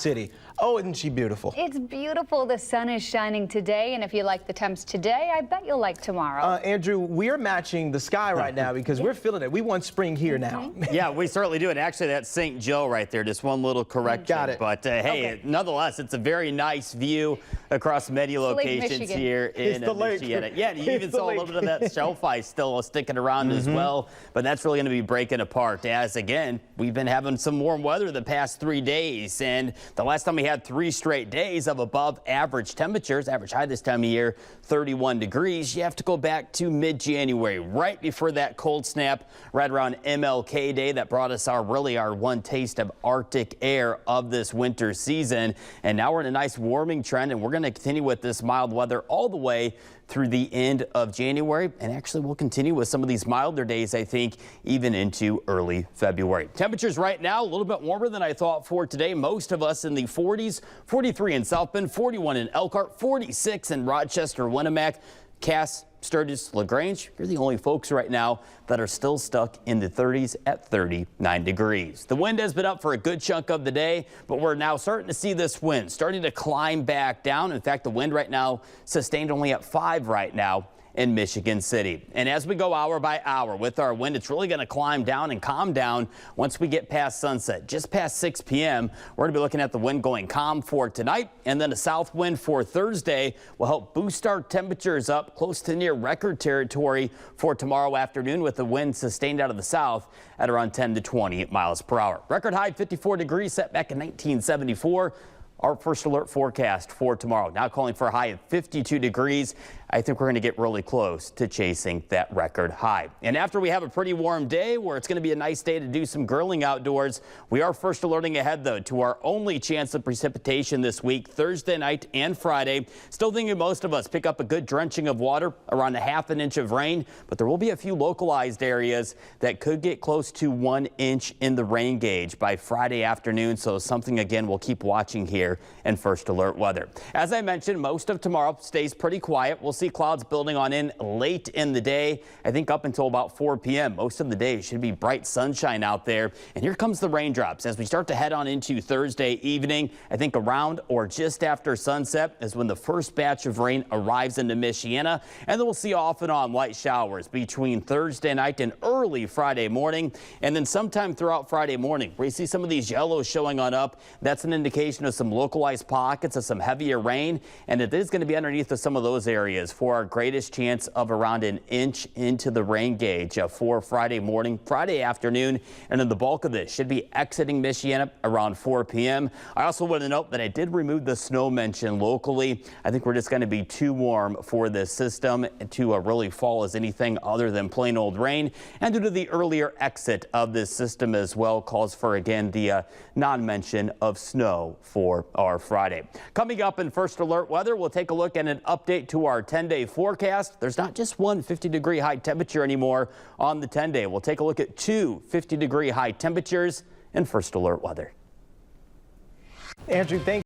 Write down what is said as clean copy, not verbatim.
City. Oh, isn't she beautiful? It's beautiful. The sun is shining today, and if you like the temps today, I bet you'll like tomorrow. Andrew, we're matching the sky right now because we're feeling it. We want spring here now. Yeah, we certainly do. And actually, that's St. Joe right there. Just one little correction. Got it. But hey, nonetheless, it's a very nice view across many locations here in Michiana. Yeah, you even saw a little bit of that shelf ice still sticking around as well. But that's really going to be breaking apart as, again, we've been having some warm weather the past 3 days. And the last time we had 3 straight days of above average temperatures, average high this time of year, 31 degrees. You have to go back to mid-January, right before that cold snap, right around MLK Day that brought us our one taste of Arctic air of this winter season. And now we're in a nice warming trend, and we're going to continue with this mild weather all the way through the end of January. And actually, we'll continue with some of these milder days, I think, even into early February. Temperatures right now a little bit warmer than I thought for today. Most of us in the 40s, 43 in South Bend, 41 in Elkhart, 46 in Rochester, Winnemac, Cass, Sturgis, LaGrange. You're the only folks right now that are still stuck in the 30s at 39 degrees. The wind has been up for a good chunk of the day, but we're now starting to see this wind starting to climb back down. In fact, the wind right now sustained only at 5 right now in Michigan City. And as we go hour by hour with our wind, it's really going to climb down and calm down once we get past sunset. Just past 6 p.m., we're going to be looking at the wind going calm for tonight, and then a south wind for Thursday will help boost our temperatures up close to near record territory for tomorrow afternoon, with the wind sustained out of the south at around 10 to 20 miles per hour. Record high 54 degrees set back in 1974. Our first alert forecast for tomorrow now calling for a high of 52 degrees. I think we're going to get really close to chasing that record high. And after we have a pretty warm day where it's going to be a nice day to do some grilling outdoors, we are first alerting ahead, though, to our only chance of precipitation this week, Thursday night and Friday. Still thinking most of us pick up a good drenching of water, around a ½ inch of rain, but there will be a few localized areas that could get close to 1 inch in the rain gauge by Friday afternoon. So something, again, we'll keep watching here in first alert weather. As I mentioned, most of tomorrow stays pretty quiet. We'll see clouds building on in late in the day. I think up until about 4 p.m. most of the day should be bright sunshine out there. And here comes the raindrops as we start to head on into Thursday evening. I think around or just after sunset is when the first batch of rain arrives into Michiana. And then we'll see off and on light showers between Thursday night and early Friday morning. And then sometime throughout Friday morning, where you see some of these yellows showing on up, that's an indication of some localized pockets of some heavier rain. And it is going to be underneath of some of those areas for our greatest chance of around 1 inch into the rain gauge for Friday morning, Friday afternoon. And then the bulk of this should be exiting Michiana around 4 p.m. I also want to note that I did remove the snow mention locally. I think we're just going to be too warm for this system to really fall as anything other than plain old rain. And due to the earlier exit of this system as well, calls for, again, the non-mention of snow for our Friday. Coming up in first alert weather, we'll take a look at an update to our 10-day forecast. There's not just one 50-degree high temperature anymore on the 10-day. We'll take a look at 2 50-degree high temperatures in first alert weather. Andrew, thank you.